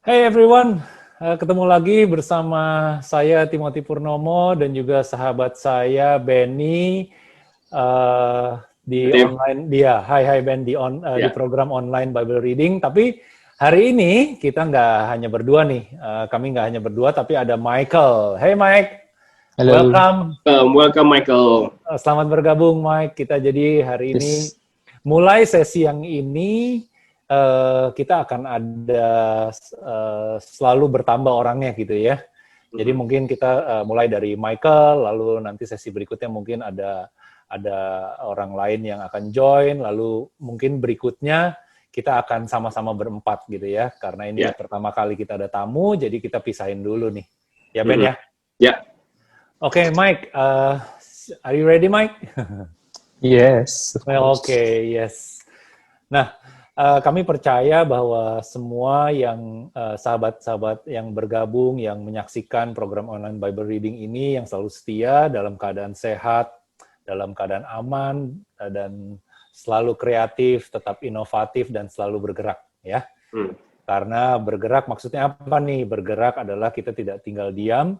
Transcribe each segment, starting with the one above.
Hey everyone, ketemu lagi bersama saya Timothy Purnomo dan juga sahabat saya Benny di Tim, online dia. Hai Ben di ya. program online Bible Reading. Tapi hari ini kita nggak hanya berdua nih, kami nggak hanya berdua tapi ada Michael. Hey Mike, Halo, welcome. Welcome Michael. Selamat bergabung Mike. Kita jadi hari ini yes. mulai sesi yang ini kita akan ada selalu bertambah orangnya gitu ya. Jadi mungkin kita mulai dari Michael, lalu nanti sesi berikutnya mungkin ada orang lain yang akan join, lalu mungkin berikutnya kita akan sama-sama berempat gitu ya. Karena ini pertama kali kita ada tamu, jadi kita pisahin dulu nih. Ya Ben ya? Ya. Oke, Mike. Are you ready, Mike? Yes, of course. Oke, yes. Nah, kami percaya bahwa semua yang sahabat-sahabat yang bergabung, yang menyaksikan program online Bible Reading ini, yang selalu setia dalam keadaan sehat, dalam keadaan aman, dan selalu kreatif, tetap inovatif, dan selalu bergerak, ya. Karena bergerak maksudnya apa nih? Bergerak adalah kita tidak tinggal diam,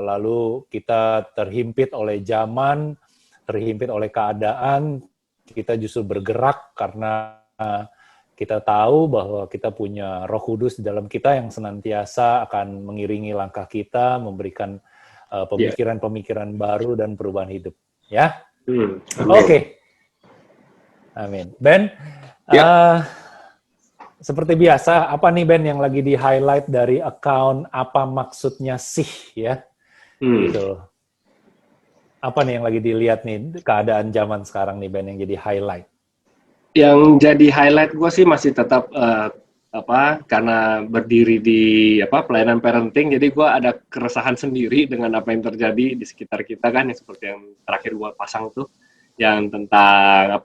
lalu kita terhimpit oleh zaman, terhimpit oleh keadaan, kita justru bergerak karena kita tahu bahwa kita punya Roh Kudus di dalam kita yang senantiasa akan mengiringi langkah kita, memberikan pemikiran-pemikiran baru dan perubahan hidup. Ya? Oke. Amin. Ben, seperti biasa, apa nih Ben yang lagi di-highlight dari account apa maksudnya sih ya? Gitu. Apa nih yang lagi dilihat nih keadaan zaman sekarang nih Ben yang jadi highlight? Yang jadi highlight gue sih masih tetap karena berdiri di pelayanan parenting, jadi gue ada keresahan sendiri dengan apa yang terjadi di sekitar kita kan, yang seperti yang terakhir gue pasang tuh, yang tentang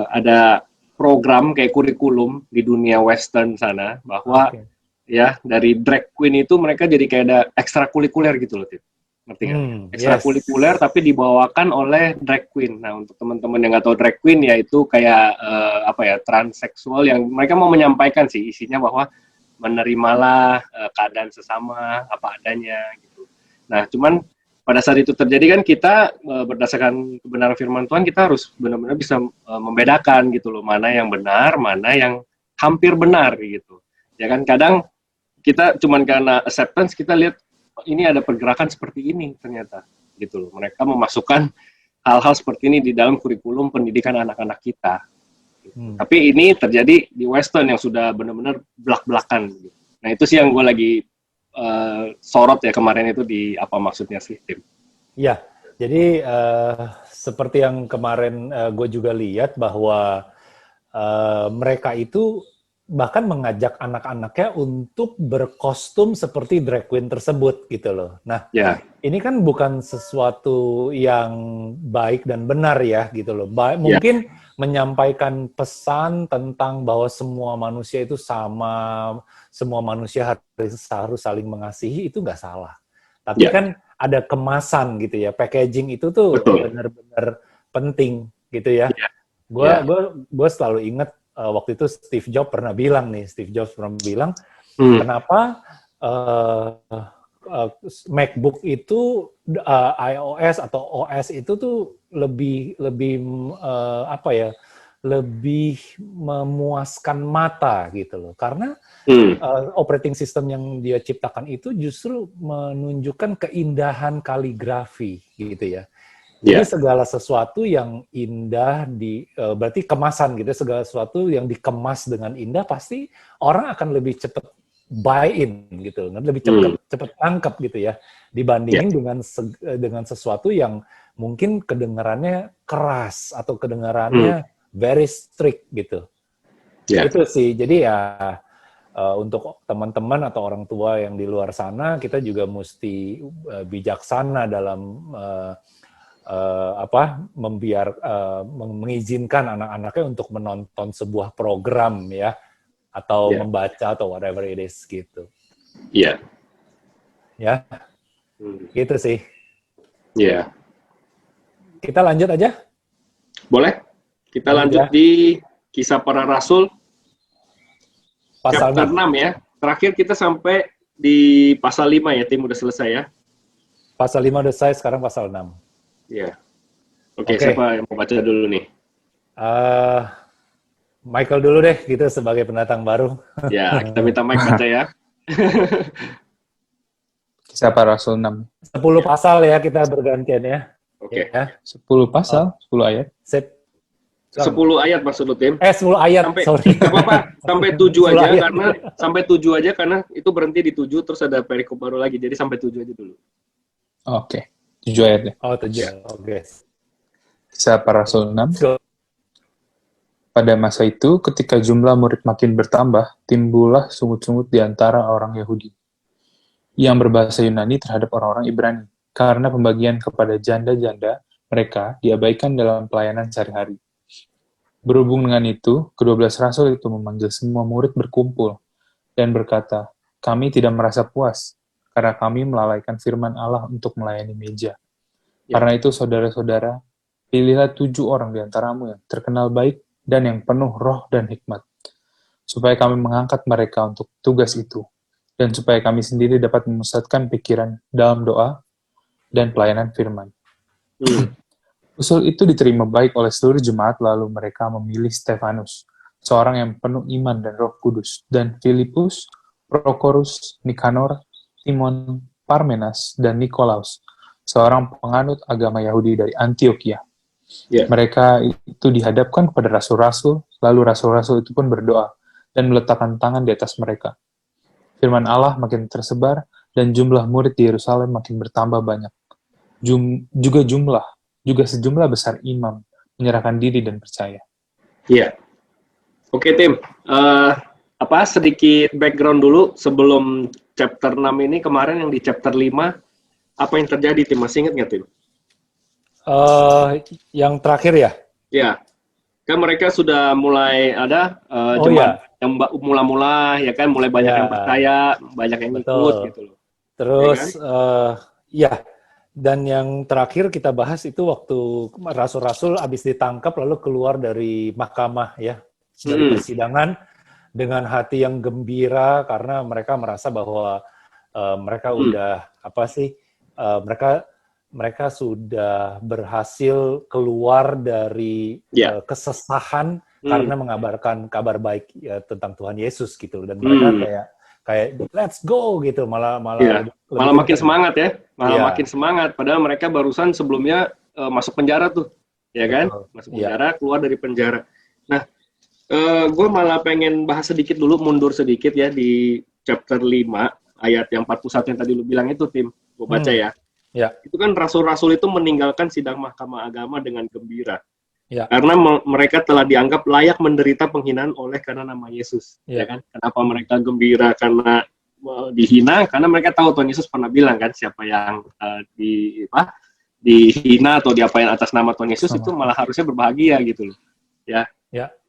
ada program kayak kurikulum di dunia western sana, bahwa ya dari drag queen itu mereka jadi kayak ada ekstrakurikuler gitu loh, Tim. Ngerti nggak? Ekstrakurikuler tapi dibawakan oleh drag queen. Nah, untuk teman-teman yang nggak tahu drag queen, yaitu kayak transseksual yang mereka mau menyampaikan sih isinya bahwa menerimalah keadaan sesama apa adanya gitu. Nah, cuman pada saat itu terjadi kan kita berdasarkan kebenaran firman Tuhan, kita harus benar-benar bisa membedakan gitu loh, mana yang benar, mana yang hampir benar gitu. Ya kan, kadang kita cuman karena acceptance kita lihat ini ada pergerakan seperti ini ternyata gitu loh. Mereka memasukkan hal-hal seperti ini di dalam kurikulum pendidikan anak-anak kita. Tapi ini terjadi di Western yang sudah benar-benar belak-belakan. Gitu. Nah itu sih yang gue lagi sorot ya kemarin itu di apa maksudnya sih, Tim? Ya, jadi seperti yang kemarin gue juga lihat bahwa mereka itu bahkan mengajak anak-anaknya untuk berkostum seperti drag queen tersebut gitu loh. Nah, ini kan bukan sesuatu yang baik dan benar ya gitu loh. Mungkin menyampaikan pesan tentang bahwa semua manusia itu sama, semua manusia harus saling mengasihi, itu nggak salah. Tapi kan ada kemasan gitu ya, packaging itu tuh benar-benar penting gitu ya. Gue selalu ingat waktu itu Steve Jobs pernah bilang, kenapa MacBook itu iOS atau OS itu tuh lebih memuaskan mata gitu loh, karena operating system yang dia ciptakan itu justru menunjukkan keindahan kaligrafi gitu ya. Jadi segala sesuatu yang indah berarti kemasan gitu, segala sesuatu yang dikemas dengan indah pasti orang akan lebih cepat buy in gitu, lebih cepat tangkap gitu ya, dibandingin dengan sesuatu yang mungkin kedengarannya keras atau kedengarannya very strict gitu. Itu sih. Jadi ya untuk teman-teman atau orang tua yang di luar sana, kita juga mesti bijaksana dalam mengizinkan anak-anaknya untuk menonton sebuah program ya, atau membaca atau whatever it is gitu. Ya, gitu sih. Kita lanjut aja. Boleh? Kita lanjut di Kisah Para Rasul. Pasal chapter 6 ya. Terakhir kita sampai di pasal 5 ya, tim udah selesai ya. Pasal 5 udah selesai, sekarang pasal 6. Iya. Oke, siapa yang mau baca dulu nih? Michael dulu deh, gitu sebagai pendatang baru. Ya, kita minta Mike baca ya. Kisah para Rasul 6. 10 pasal ya, kita bergantian ya. Oke. Ya. 10 pasal, 10 ayat. Sip. 10 ayat maksud lu, tim? 10 ayat, Sampai, sorry. gak apa-apa, sampai 7 10 aja ayat. sampai 7 aja karena itu berhenti di 7 terus ada perikop baru lagi. Jadi sampai 7 aja dulu. Oke. 7 ayat ya. Oh, 7. Oke. Kisah para Rasul 6. Go. Pada masa itu, ketika jumlah murid makin bertambah, timbullah sungut-sungut di antara orang Yahudi yang berbahasa Yunani terhadap orang-orang Ibrani, karena pembagian kepada janda-janda mereka diabaikan dalam pelayanan sehari-hari. Berhubung dengan itu, ke-12 rasul itu memanggil semua murid berkumpul dan berkata, "Kami tidak merasa puas, karena kami melalaikan firman Allah untuk melayani meja. Ya. Karena itu, saudara-saudara, pilihlah 7 orang di antaramu yang terkenal baik dan yang penuh roh dan hikmat, supaya kami mengangkat mereka untuk tugas itu, dan supaya kami sendiri dapat memusatkan pikiran dalam doa dan pelayanan firman." Usul itu diterima baik oleh seluruh jemaat, lalu mereka memilih Stefanus, seorang yang penuh iman dan Roh Kudus, dan Filipus, Prokorus, Nikanor, Timon, Parmenas, dan Nikolaus, seorang penganut agama Yahudi dari Antioquia. Yeah. Mereka itu dihadapkan kepada rasul-rasul, lalu rasul-rasul itu pun berdoa dan meletakkan tangan di atas mereka. Firman Allah makin tersebar, dan jumlah murid di Yerusalem makin bertambah banyak. Juga sejumlah besar imam menyerahkan diri dan percaya. Iya. Oke, tim. Sedikit background dulu sebelum chapter 6 ini. Kemarin yang di chapter 5, apa yang terjadi, tim? Masih ingat nggak, tim? Yang terakhir ya? Ya. Kan mereka sudah mulai ada jemaat yang mula-mula, ya kan? Mulai banyak yang percaya, banyak yang ikut, gitu loh. Terus, ya. Dan yang terakhir kita bahas itu waktu rasul-rasul habis ditangkap lalu keluar dari mahkamah ya, dari persidangan dengan hati yang gembira karena mereka merasa bahwa mereka udah mereka sudah berhasil keluar dari kesesahan karena mengabarkan kabar baik ya, tentang Tuhan Yesus gitu, dan mereka kayak let's go gitu, malah makin semangat ya, makin semangat. Padahal mereka barusan sebelumnya masuk penjara tuh, ya kan? Masuk penjara, keluar dari penjara. Nah, gue malah pengen bahas sedikit dulu, mundur sedikit ya di chapter 5 ayat yang 41 yang tadi lu bilang itu, tim. Gue baca ya. Itu kan rasul-rasul itu meninggalkan sidang mahkamah agama dengan gembira. Karena mereka telah dianggap layak menderita penghinaan oleh karena nama Yesus, ya kan? Kenapa mereka gembira? Karena dihina, karena mereka tahu Tuhan Yesus pernah bilang kan, siapa yang dihina atau diapain atas nama Tuhan Yesus itu malah harusnya berbahagia gitu loh, ya.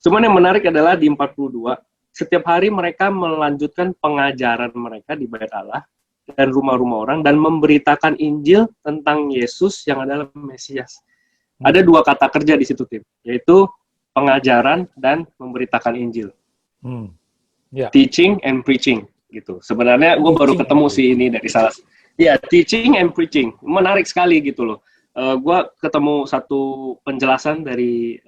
Cuman yang menarik adalah di 42, setiap hari mereka melanjutkan pengajaran mereka di Bait Allah dan rumah-rumah orang dan memberitakan Injil tentang Yesus yang adalah Mesias. Ada 2 kata kerja di situ, tim, yaitu pengajaran dan memberitakan Injil. Teaching and preaching, gitu. Sebenarnya gue baru ketemu sih ini dari salah. Teaching and preaching, menarik sekali gitu loh. Gue ketemu satu penjelasan dari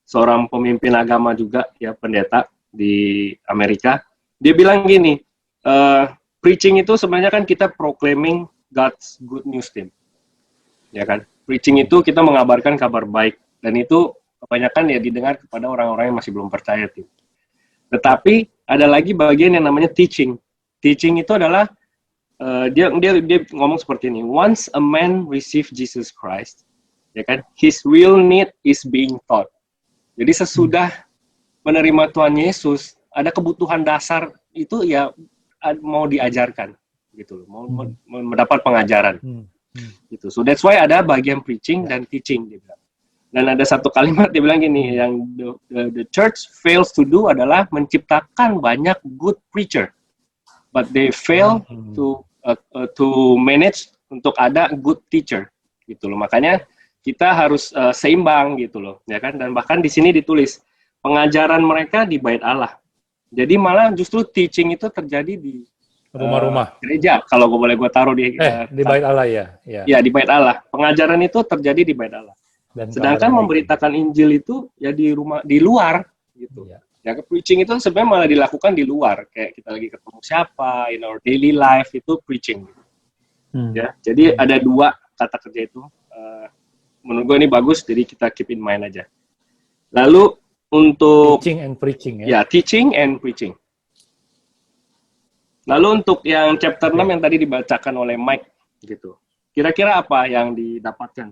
seorang pemimpin agama juga, ya, pendeta di Amerika. Dia bilang gini, preaching itu sebenarnya kan kita proclaiming God's good news, tim, ya kan? Preaching itu kita mengabarkan kabar baik, dan itu kebanyakan ya didengar kepada orang-orang yang masih belum percaya, tim. Tetapi ada lagi bagian yang namanya teaching. Teaching itu adalah dia ngomong seperti ini. Once a man receive Jesus Christ, ya kan, his real need is being taught. Jadi sesudah menerima Tuhan Yesus, ada kebutuhan dasar itu ya mau diajarkan, gitu loh, mau mendapat pengajaran. Gitu. So that's why ada bagian preaching dan teaching, dia bilang. Dan ada satu kalimat dia bilang gini, yang the church fails to do adalah menciptakan banyak good preacher, but they fail to manage untuk ada good teacher, gitu loh. Makanya kita harus seimbang, gitu loh, ya kan? Dan bahkan di sini ditulis pengajaran mereka di Bait Allah, Jadi malah justru teaching itu terjadi di rumah-rumah. Gereja, kalau boleh gue taruh di Di Bait Allah ya. Ya, di Bait Allah. Pengajaran itu terjadi di Bait Allah. Dan Sedangkan memberitakan Injil itu ya di rumah, di luar gitu. Ya, preaching itu sebenarnya malah dilakukan di luar, kayak kita lagi ketemu siapa, in our daily life itu preaching. Ya, jadi ada dua kata kerja itu. Menurut gue ini bagus, jadi kita keep in mind aja. Lalu untuk teaching and preaching ya. Ya, teaching and preaching. Lalu untuk yang chapter 6 yang tadi dibacakan oleh Mike gitu. Kira-kira apa yang didapatkan?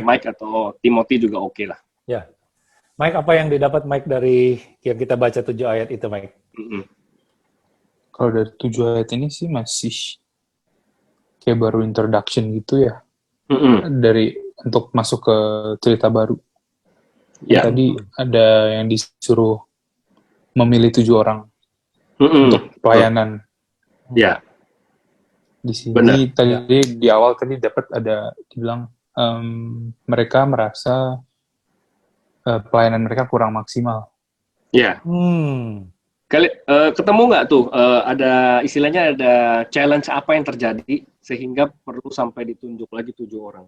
Mike atau Timothy juga oke lah. Ya. Mike, apa yang didapat Mike dari yang kita baca 7 ayat itu, Mike? Kalau dari 7 ayat ini sih masih kayak baru introduction gitu ya. Dari untuk masuk ke cerita baru. Tadi ada yang disuruh memilih 7 orang untuk pelayanan. Ya. Di sini tadi di awal tadi dapat ada dibilang mereka merasa pelayanan mereka kurang maksimal. Ya. Ketemu nggak tuh ada istilahnya ada challenge apa yang terjadi sehingga perlu sampai ditunjuk lagi 7 orang?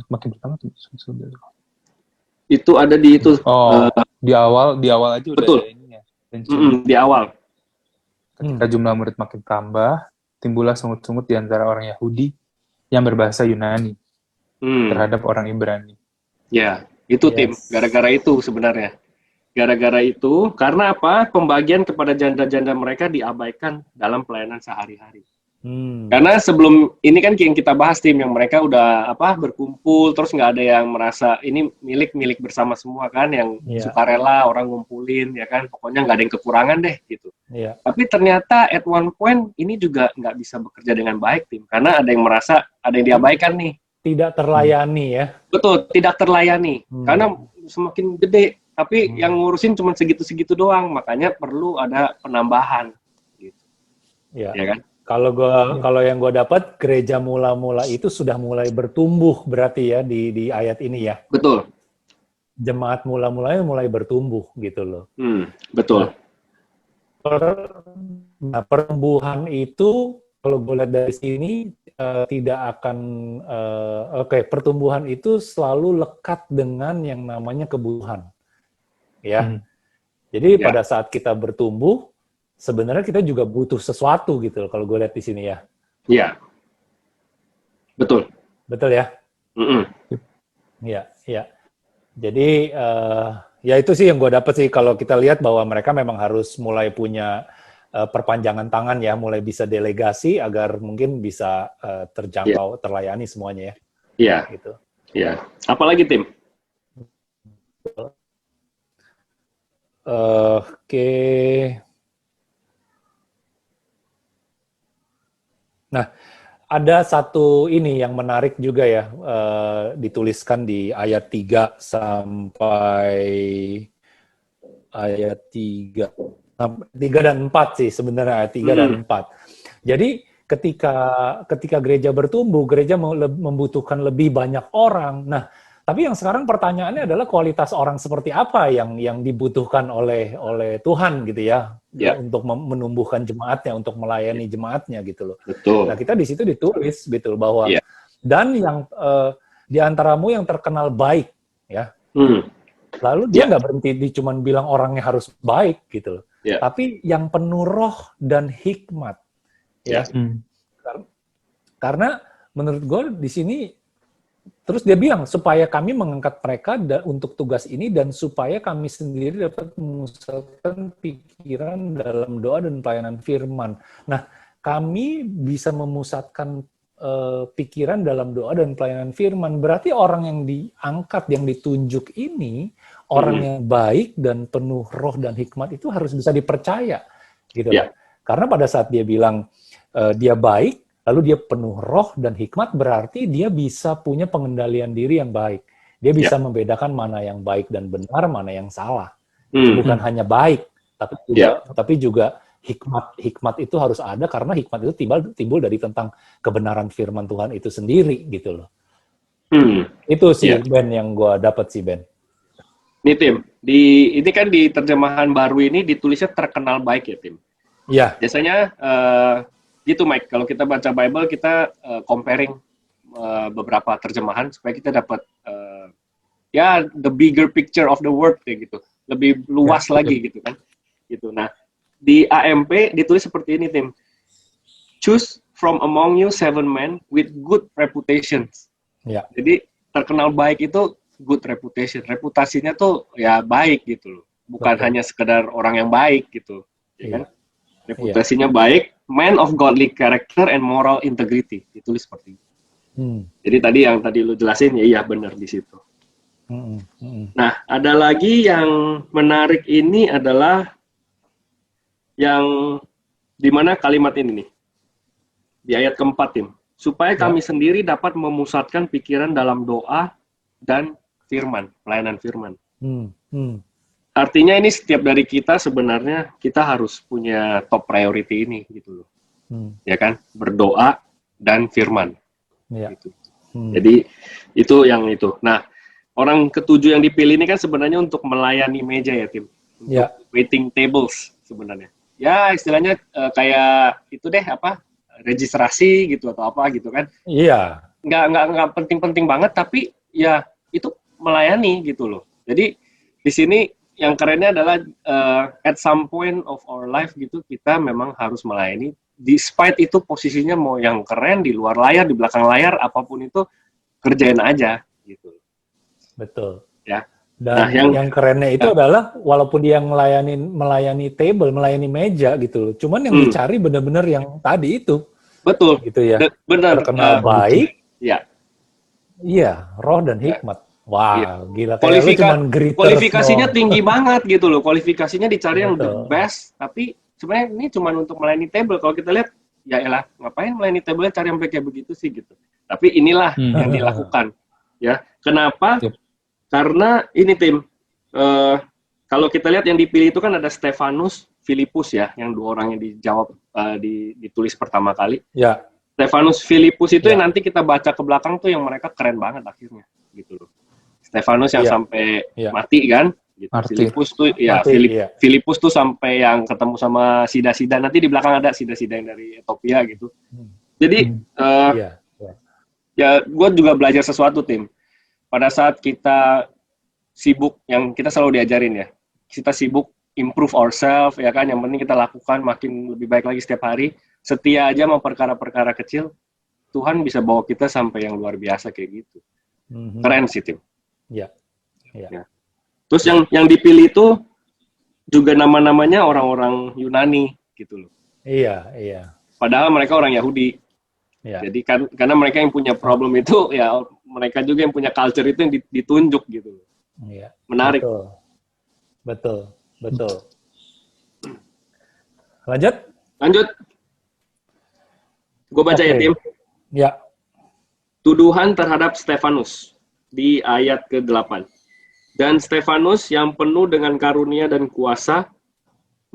Makin pertama tuh. Itu ada di itu. Di awal aja udah betul. Ada ininya. Di awal. Ketika jumlah murid makin tambah, timbullah sungut-sungut di antara orang Yahudi yang berbahasa Yunani terhadap orang Ibrani. Ya, itu tim. Gara-gara itu sebenarnya. Gara-gara itu, karena apa? Pembagian kepada janda-janda mereka diabaikan dalam pelayanan sehari-hari. Karena sebelum ini kan yang kita bahas tim yang mereka udah berkumpul terus nggak ada yang merasa ini milik bersama semua kan yang sukarela orang ngumpulin ya kan pokoknya nggak ada yang kekurangan deh gitu. Tapi ternyata at one point ini juga nggak bisa bekerja dengan baik tim karena ada yang merasa ada yang diabaikan nih. Tidak terlayani ya. Betul, tidak terlayani karena semakin gede tapi yang ngurusin cuma segitu-segitu doang makanya perlu ada penambahan gitu. Ya kan? Kalau yang gue dapat gereja mula-mula itu sudah mulai bertumbuh berarti ya di ayat ini ya. Betul. Jemaat mula-mulanya mulai bertumbuh gitu loh. Betul. Nah, pertumbuhan itu kalau gue lihat dari sini tidak akan pertumbuhan itu selalu lekat dengan yang namanya kebutuhan. Ya. Jadi pada saat kita bertumbuh sebenarnya kita juga butuh sesuatu gitu kalau gue lihat di sini ya. Iya. Betul. Betul ya? Iya. Jadi ya itu sih yang gue dapat sih kalau kita lihat bahwa mereka memang harus mulai punya perpanjangan tangan ya, mulai bisa delegasi agar mungkin bisa terjangkau, terlayani semuanya ya. Iya. Gitu. Iya. Apalagi tim? Oke. Nah, ada satu ini yang menarik juga ya, dituliskan di ayat 3 sampai ayat 3 dan 4 sih sebenarnya, ayat 3 dan 4. Jadi ketika gereja bertumbuh, gereja membutuhkan lebih banyak orang. Nah, tapi yang sekarang pertanyaannya adalah kualitas orang seperti apa yang dibutuhkan oleh Tuhan gitu ya, untuk menumbuhkan jemaatnya, untuk melayani jemaatnya gitu loh. Betul. Nah kita di situ ditulis gitu bahwa dan yang di antaramu yang terkenal baik ya, lalu dia nggak berhenti di cuman bilang orangnya harus baik gitu loh, tapi yang penuh roh dan hikmat ya. Karena menurut gue di sini terus dia bilang, supaya kami mengangkat mereka untuk tugas ini dan supaya kami sendiri dapat memusatkan pikiran dalam doa dan pelayanan firman. Nah, kami bisa memusatkan pikiran dalam doa dan pelayanan firman. Berarti orang yang diangkat, yang ditunjuk ini, orang yang baik dan penuh roh dan hikmat itu harus bisa dipercaya. Gitu. Karena pada saat dia bilang dia baik, lalu dia penuh roh dan hikmat, berarti dia bisa punya pengendalian diri yang baik. Dia bisa membedakan mana yang baik dan benar, mana yang salah. Bukan hanya baik, tapi juga hikmat itu harus ada, karena hikmat itu timbul dari tentang kebenaran firman Tuhan itu sendiri, gitu loh. Itu sih, Ben, yang gue dapat sih, Ben. Nih Tim, ini kan di terjemahan baru ini ditulisnya terkenal baik ya Tim. Iya. Biasanya gitu Mike, kalau kita baca Bible kita comparing beberapa terjemahan supaya kita dapat ya the bigger picture of the word kayak gitu, lebih luas lagi gitu kan. Gitu. Nah, di AMP ditulis seperti ini Tim. Choose from among you 7 men with good reputations. Ya. Jadi terkenal baik itu good reputation. Reputasinya tuh ya baik gitu loh. Bukan Betul. hanya sekedar orang yang baik gitu. Ya Iya. kan? Reputasinya baik, man of godly character and moral integrity. Ditulis seperti itu. Jadi tadi yang tadi lu jelasin ya iya benar di situ. Nah, ada lagi yang menarik ini adalah yang dimana kalimat ini nih. Di ayat keempat, Tim. Supaya kami sendiri dapat memusatkan pikiran dalam doa dan firman, pelayanan firman. Artinya ini setiap dari kita sebenarnya kita harus punya top priority ini gitu loh. Ya kan? Berdoa dan firman. Ya. Gitu. Jadi itu yang itu. Nah, orang ketujuh yang dipilih ini kan sebenarnya untuk melayani meja ya, Tim. Untuk waiting tables sebenarnya. Ya, istilahnya kayak itu deh apa? Registrasi gitu atau apa gitu kan. Iya. Nggak penting-penting banget tapi ya itu melayani gitu loh. Jadi di sini yang kerennya adalah at some point of our life gitu kita memang harus melayani. Despite itu posisinya mau yang keren di luar layar, di belakang layar, apapun itu kerjain aja gitu. Betul. Ya. Dan nah, yang kerennya itu adalah walaupun dia melayani table, melayani meja gitu loh. Cuman yang dicari benar-benar yang tadi itu. Betul. Gitu ya. Benar. Terkenal baik. Ya. Iya, roh dan hikmat. Wah, gila. Kualifikasinya tinggi banget gitu loh. Kualifikasinya dicari yang the best, tapi sebenarnya ini cuma untuk melayani table. Kalau kita lihat, ya elah, ngapain melayani table cari yang kayak begitu sih gitu. Tapi inilah yang dilakukan. Ya, kenapa? Karena ini Tim, kalau kita lihat yang dipilih itu kan ada Stefanus, Filipus ya, yang dua orang yang dijawab ditulis pertama kali. Ya. Stefanus, Filipus itu yang nanti kita baca ke belakang tuh yang mereka keren banget akhirnya, gitu loh. Stefanus yang sampai mati kan, gitu. Filipus tuh ya Filipus tuh sampai yang ketemu sama Sida-Sida, nanti di belakang ada Sida-Sida yang dari Ethiopia gitu. Jadi ya gue juga belajar sesuatu Tim. Pada saat kita sibuk, yang kita selalu diajarin ya, kita sibuk improve ourselves, ya kan, yang penting kita lakukan makin lebih baik lagi setiap hari, setia aja sama perkara-perkara kecil, Tuhan bisa bawa kita sampai yang luar biasa kayak gitu. Keren sih, Tim. Ya. Terus yang dipilih itu juga nama-namanya orang-orang Yunani, gitu loh. Iya. Padahal mereka orang Yahudi. Ya. Jadi karena mereka yang punya problem itu, ya mereka juga yang punya culture itu yang ditunjuk gitu. Iya. Menarik. Betul. Lanjut. Gue baca ya, Tim. Ya. Tuduhan terhadap Stefanus di ayat ke-8. Dan Stefanus yang penuh dengan karunia dan kuasa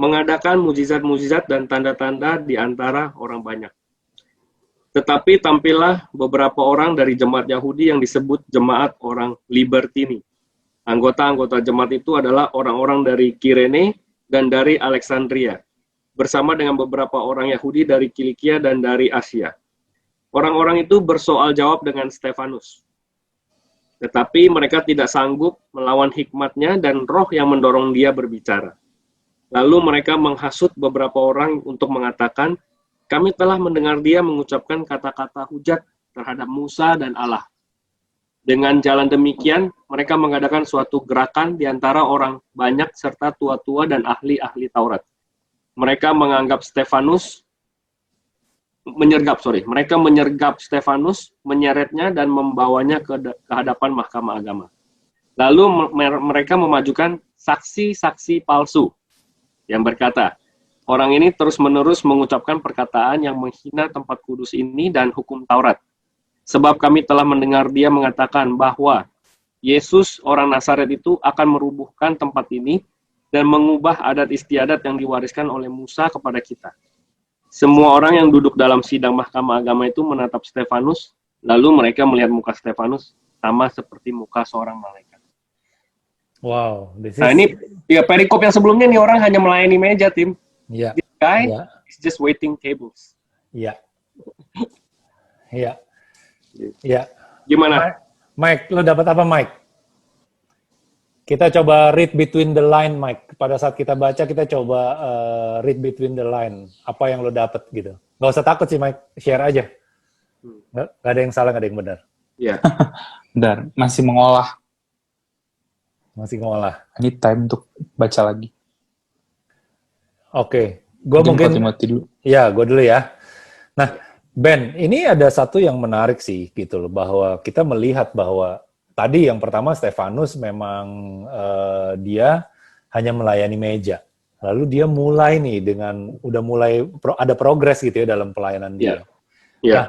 mengadakan mujizat-mujizat dan tanda-tanda di antara orang banyak. Tetapi tampillah beberapa orang dari jemaat Yahudi yang disebut jemaat orang Libertini. Anggota-anggota jemaat itu adalah orang-orang dari Kirene dan dari Alexandria, bersama dengan beberapa orang Yahudi dari Kilikia dan dari Asia. Orang-orang itu bersoal jawab dengan Stefanus. Tetapi mereka tidak sanggup melawan hikmatnya dan roh yang mendorong dia berbicara. Lalu mereka menghasut beberapa orang untuk mengatakan, kami telah mendengar dia mengucapkan kata-kata hujat terhadap Musa dan Allah. Dengan jalan demikian, mereka mengadakan suatu gerakan di antara orang banyak serta tua-tua dan ahli-ahli Taurat. Mereka menyergap Stefanus, menyeretnya dan membawanya ke hadapan Mahkamah Agama. Lalu mereka memajukan saksi-saksi palsu yang berkata, orang ini terus-menerus mengucapkan perkataan yang menghina tempat kudus ini dan hukum Taurat. Sebab kami telah mendengar dia mengatakan bahwa Yesus orang Nazaret itu akan merubuhkan tempat ini dan mengubah adat istiadat yang diwariskan oleh Musa kepada kita. Semua orang yang duduk dalam sidang Mahkamah Agama itu menatap Stefanus, lalu mereka melihat muka Stefanus sama seperti muka seorang malaikat. Wow, Nah ini ya perikop yang sebelumnya nih orang hanya melayani meja, Tim. ya, This guy ya, is just waiting tables. ya, ya, ya. Gimana? Mike, lo dapat apa, Mike? Kita coba read between the line, Mike. Pada saat kita baca, kita coba read between the line. Apa yang lo dapat gitu. Gak usah takut sih, Mike. Share aja. Gak ada yang salah, gak ada yang benar. Iya. Bentar, masih mengolah. Masih ngolah. Ini time untuk baca lagi. Oke. Gue mungkin... Timothy dulu. Ya, gue dulu ya. Nah, Ben, ini ada satu yang menarik sih, gitu loh. Bahwa kita melihat bahwa tadi yang pertama Stefanus memang dia hanya melayani meja. Lalu dia mulai nih dengan udah mulai ada progres gitu ya dalam pelayanan dia. Iya. Nah,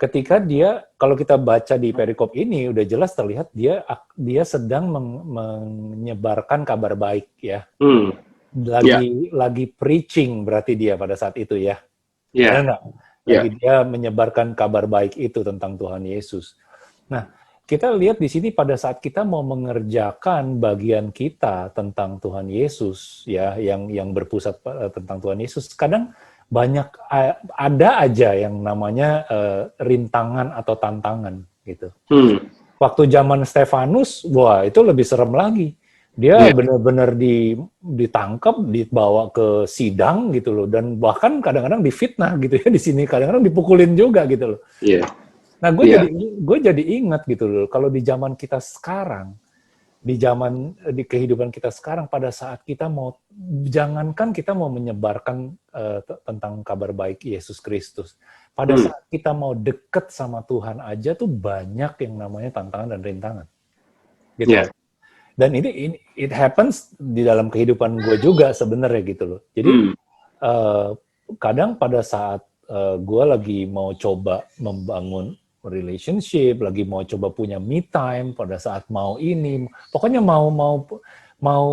ketika dia kalau kita baca di perikop ini udah jelas terlihat dia sedang menyebarkan kabar baik ya. Lagi preaching berarti dia pada saat itu ya. Benar nggak? Lagi dia menyebarkan kabar baik itu tentang Tuhan Yesus. Nah, kita lihat di sini pada saat kita mau mengerjakan bagian kita tentang Tuhan Yesus ya, yang berpusat tentang Tuhan Yesus, kadang banyak ada aja yang namanya rintangan atau tantangan gitu. Waktu zaman Stefanus, wah itu lebih serem lagi. Dia benar-benar ditangkap, dibawa ke sidang gitu loh, dan bahkan kadang-kadang difitnah gitu ya di sini, kadang-kadang dipukulin juga gitu loh. Nah, gue jadi ingat gitu loh, kalau di zaman kita sekarang, di kehidupan kita sekarang, pada saat kita mau, jangankan kita mau menyebarkan tentang kabar baik Yesus Kristus, pada saat kita mau deket sama Tuhan aja tuh banyak yang namanya tantangan dan rintangan. Gitu. Dan ini it happens di dalam kehidupan gue juga sebenarnya gitu loh. Jadi kadang pada saat gue lagi mau coba membangun relationship, lagi mau coba punya me time, pada saat mau ini, pokoknya mau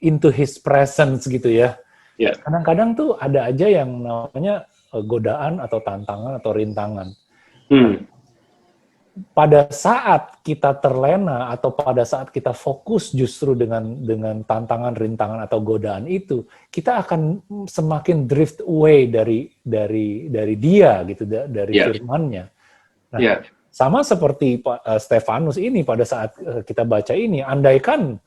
into his presence gitu ya. Kadang-kadang tuh ada aja yang namanya godaan atau tantangan atau rintangan. Pada saat kita terlena atau pada saat kita fokus justru dengan tantangan, rintangan atau godaan itu, kita akan semakin drift away dari dia gitu, dari firman-Nya. Nah, sama seperti Stefanus ini pada saat kita baca ini, andaikan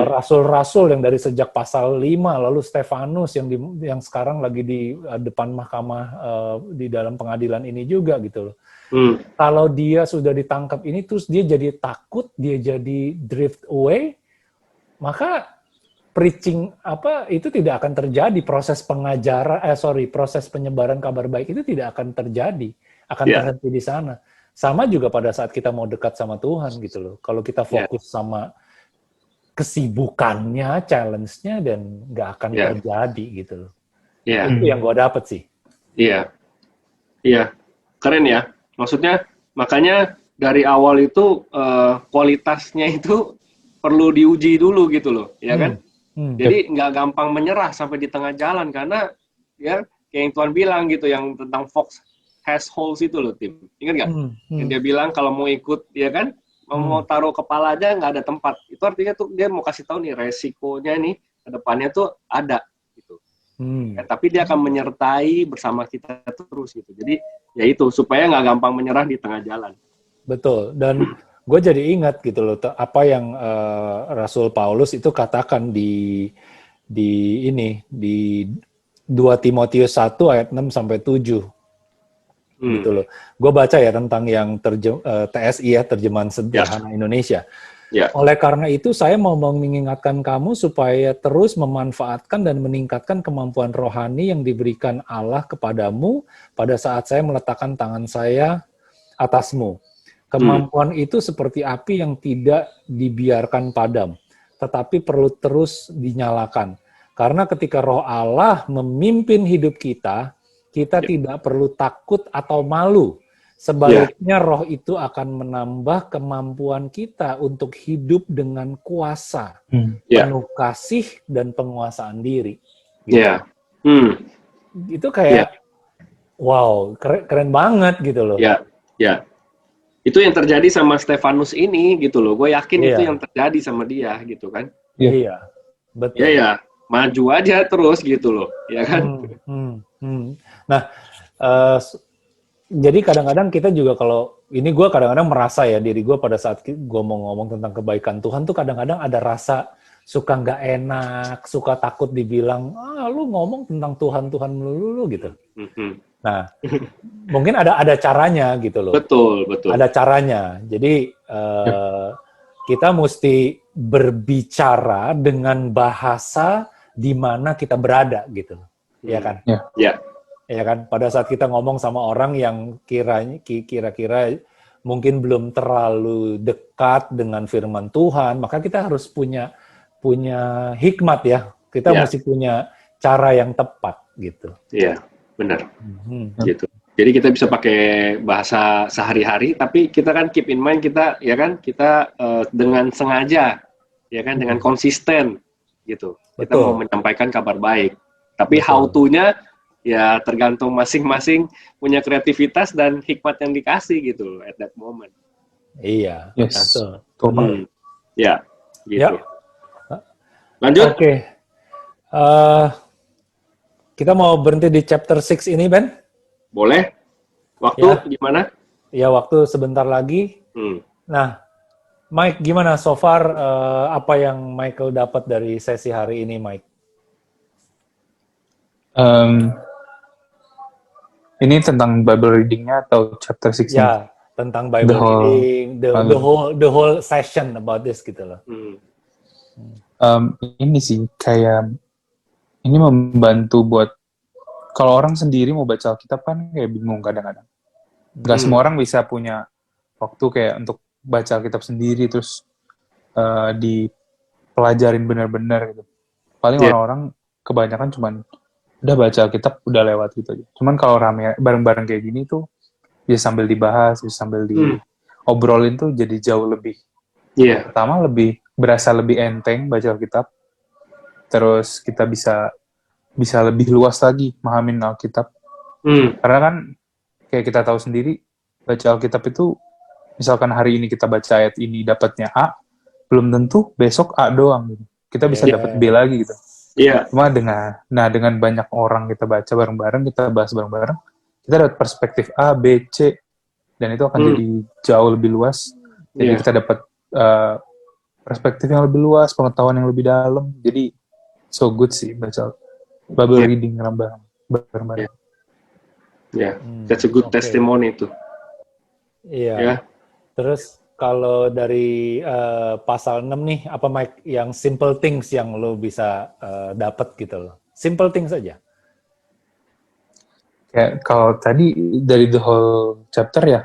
rasul-rasul yang dari sejak pasal 5, lalu Stefanus yang sekarang lagi di depan mahkamah di dalam pengadilan ini juga gitu loh. Kalau dia sudah ditangkap ini terus dia jadi takut, dia jadi drift away, maka preaching itu tidak akan terjadi, proses penyebaran kabar baik itu tidak akan terjadi, akan terhenti di sana. Sama juga pada saat kita mau dekat sama Tuhan gitu loh. Kalau kita fokus sama kesibukannya, challenge-nya, dan nggak akan terjadi gitu loh. Itu yang gue dapet sih. Keren ya. Maksudnya makanya dari awal itu kualitasnya itu perlu diuji dulu gitu loh, ya kan? Jadi nggak gampang menyerah sampai di tengah jalan, karena ya kayak yang Tuhan bilang gitu, yang tentang fox has holes itu loh, Tim. Ingat nggak? Yang dia bilang kalau mau ikut, ya kan, mau taruh kepala aja nggak ada tempat. Itu artinya tuh dia mau kasih tahu nih resikonya nih ke depannya tuh ada gitu. Tapi dia akan menyertai bersama kita terus gitu. Jadi ya itu supaya nggak gampang menyerah di tengah jalan. Betul. Dan gue jadi ingat gitu loh apa yang Rasul Paulus itu katakan di 2 Timotius 1 ayat 6 sampai 7. Gitu loh. Gue baca ya tentang yang TSI ya, terjemahan sederhana Indonesia. Oleh karena itu saya mau mengingatkan kamu supaya terus memanfaatkan dan meningkatkan kemampuan rohani yang diberikan Allah kepadamu pada saat saya meletakkan tangan saya atasmu. Kemampuan itu seperti api yang tidak dibiarkan padam, tetapi perlu terus dinyalakan. Karena ketika Roh Allah memimpin hidup kita, kita tidak perlu takut atau malu. Sebaliknya Roh itu akan menambah kemampuan kita untuk hidup dengan kuasa, penuh kasih dan penguasaan diri. Gitu. Itu kayak, wow, keren banget gitu loh. Itu yang terjadi sama Stefanus ini gitu loh. Gue yakin Iya. itu yang terjadi sama dia gitu kan. Iya, betul. Ya ya, maju aja terus gitu loh, ya kan? Nah, jadi kadang-kadang kita juga kalau ini gue kadang-kadang merasa ya diri gue pada saat gue mau ngomong tentang kebaikan Tuhan tuh kadang-kadang ada rasa suka nggak enak, suka takut dibilang lu ngomong tentang Tuhan melulu gitu. Nah, mungkin ada caranya gitu loh. Betul. Ada caranya. Jadi kita mesti berbicara dengan bahasa di mana kita berada gitu, ya kan? Ya. Ya kan? Pada saat kita ngomong sama orang yang kira-kira mungkin belum terlalu dekat dengan firman Tuhan, maka kita harus punya hikmat ya. Kita mesti punya cara yang tepat gitu. Iya, benar. Gitu. Jadi kita bisa pakai bahasa sehari-hari, tapi kita kan keep in mind kita dengan sengaja, ya kan, dengan konsisten, gitu. Kita mau menyampaikan kabar baik. Tapi how to-nya ya tergantung masing-masing punya kreativitas dan hikmat yang dikasih gitu at that moment. Iya. Yes. Ya, gitu. Ya. Lanjut. Oke. Kita mau berhenti di chapter 6 ini, Ben? Boleh. Waktu gimana? Ya, waktu sebentar lagi. Nah, Mike, gimana so far apa yang Michael dapat dari sesi hari ini, Mike? Ini tentang Bible reading-nya atau chapter 6? Ya, tentang Bible reading, the whole session about this gitu loh. Ini sih kayak ini membantu buat kalau orang sendiri mau baca Alkitab kan kayak bingung kadang-kadang. Gak semua orang bisa punya waktu kayak untuk baca Alkitab sendiri terus dipelajarin benar-benar gitu. Paling orang-orang kebanyakan cuman udah baca Alkitab udah lewat gitu aja. Cuman kalau rame bareng-bareng kayak gini tuh bisa sambil dibahas, bisa sambil diobrolin tuh jadi jauh lebih. Pertama berasa lebih enteng baca Alkitab. Terus kita bisa lebih luas lagi mahamin Alkitab. Karena kan kayak kita tahu sendiri baca Alkitab itu misalkan hari ini kita baca ayat ini dapatnya A, belum tentu besok A doang gitu. Kita bisa dapat B lagi gitu. Cuma dengan banyak orang kita baca bareng-bareng, kita bahas bareng-bareng, kita dapat perspektif A, B, C, dan itu akan jadi jauh lebih luas. Jadi kita dapat perspektif yang lebih luas, pengetahuan yang lebih dalam. Jadi so good sih baca Bible reading bareng-bareng. That's a good testimony itu. Iya. Terus kalau dari pasal 6 nih, apa Mike yang simple things yang lo bisa dapat gitu loh? Simple things aja. Kayak kalau tadi dari the whole chapter ya,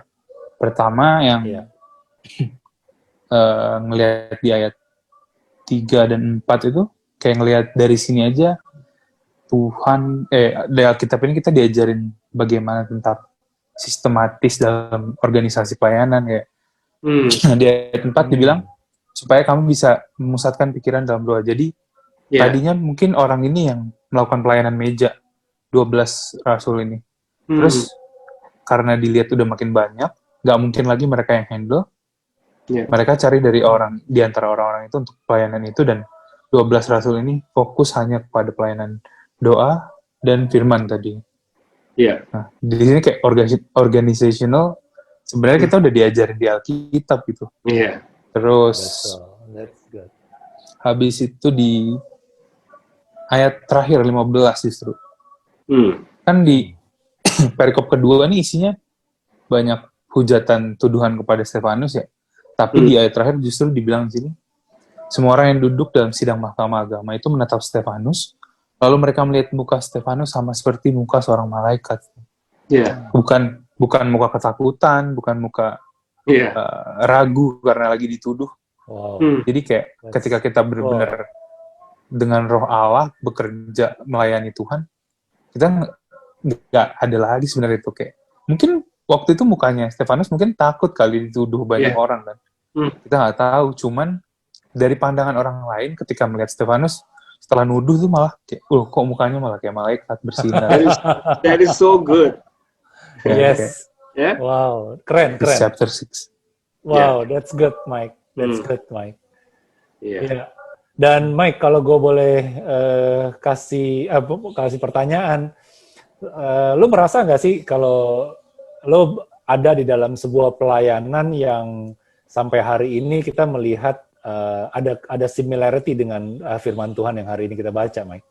pertama yang ngelihat di ayat 3 dan 4 itu, kayak ngelihat dari sini aja, Tuhan, dari Alkitab ini kita diajarin bagaimana tentang sistematis dalam organisasi pelayanan kayak. Di ayat 4 dibilang supaya kamu bisa memusatkan pikiran dalam doa. Jadi tadinya mungkin orang ini yang melakukan pelayanan meja 12 rasul ini. Terus karena dilihat udah makin banyak, nggak mungkin lagi mereka yang handle. Mereka cari dari di antara orang-orang itu untuk pelayanan itu, dan 12 rasul ini fokus hanya kepada pelayanan doa dan firman tadi. Nah, di sini kayak organizational. Sebenarnya kita udah diajarin di Alkitab gitu. Terus That's good. Habis itu di ayat terakhir 15 justru. Kan di perikop kedua ini isinya banyak hujatan tuduhan kepada Stefanus ya. Tapi di ayat terakhir justru dibilang di sini, semua orang yang duduk dalam sidang mahkamah agama itu menatap Stefanus, lalu mereka melihat muka Stefanus sama seperti muka seorang malaikat. Bukan muka ketakutan, bukan muka ragu karena lagi dituduh. Jadi kayak ketika kita benar-benar dengan roh Allah bekerja melayani Tuhan, kita nggak ada lagi sebenarnya itu kayak. Mungkin waktu itu mukanya Stefanus mungkin takut kali dituduh banyak orang kan. Kita nggak tahu, cuman dari pandangan orang lain ketika melihat Stefanus setelah nuduh tuh malah kayak, kok mukanya malah kayak malaikat bersinar. That is so good. Yes. Ya. Wow, keren, This keren. chapter 6. Wow, that's good, Mike. That's good, Mike. Iya. Iya. Dan Mike, kalau gue boleh kasih pertanyaan, lu merasa nggak sih kalau lu ada di dalam sebuah pelayanan yang sampai hari ini kita melihat ada similarity dengan firman Tuhan yang hari ini kita baca, Mike?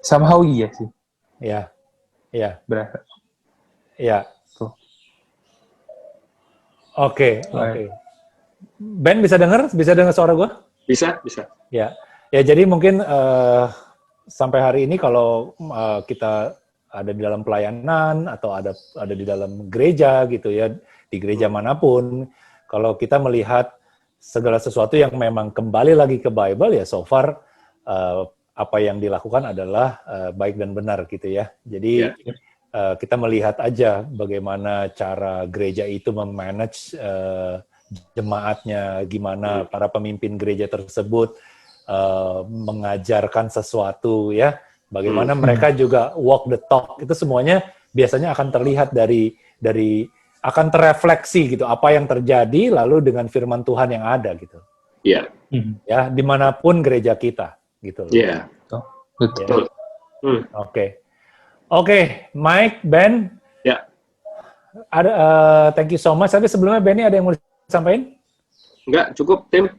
Somehow iya sih. Ya, ya, Berasa. ya. Tuh. Oke. Ben bisa dengar suara gue? Bisa. Ya, ya. Jadi mungkin sampai hari ini kalau kita ada di dalam pelayanan atau ada di dalam gereja gitu ya, di gereja manapun, kalau kita melihat segala sesuatu yang memang kembali lagi ke Bible ya, so far apa yang dilakukan adalah baik dan benar gitu ya. Jadi kita melihat aja bagaimana cara gereja itu memanage jemaatnya, gimana para pemimpin gereja tersebut mengajarkan sesuatu ya, bagaimana mereka juga walk the talk, itu semuanya biasanya akan terlihat dari akan terefleksi gitu apa yang terjadi lalu dengan firman Tuhan yang ada gitu. Iya. Ya, dimanapun gereja kita gitu loh. Iya. Betul. Oke, Mike, Ben. Ya. Ada thank you so much. Tapi sebelumnya Benny ada yang mau disampaikan? Enggak, cukup, Tim.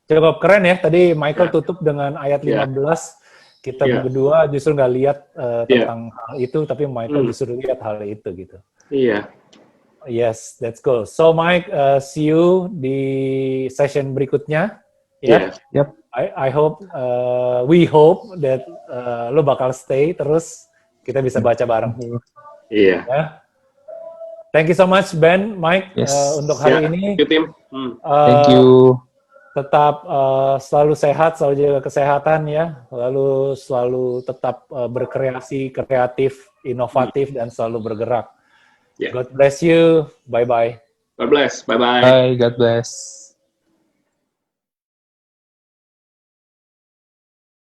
Cukup keren ya. Tadi Michael tutup dengan ayat 15. Kita berdua justru nggak lihat tentang hal itu, tapi Michael justru lihat hal itu gitu. Iya. Yes, that's cool. So Mike, see you di session berikutnya. Ya. Yep. I hope, we hope that lo bakal stay terus kita bisa baca bareng. Iya. Ya. Thank you so much Ben, Mike, untuk hari ini. Thank you, Tim. Thank you. Tetap selalu sehat, selalu jaga kesehatan ya, lalu selalu tetap berkreasi, kreatif, inovatif dan selalu bergerak. God bless you. Bye bye. God bless. Bye bye. Bye. God bless.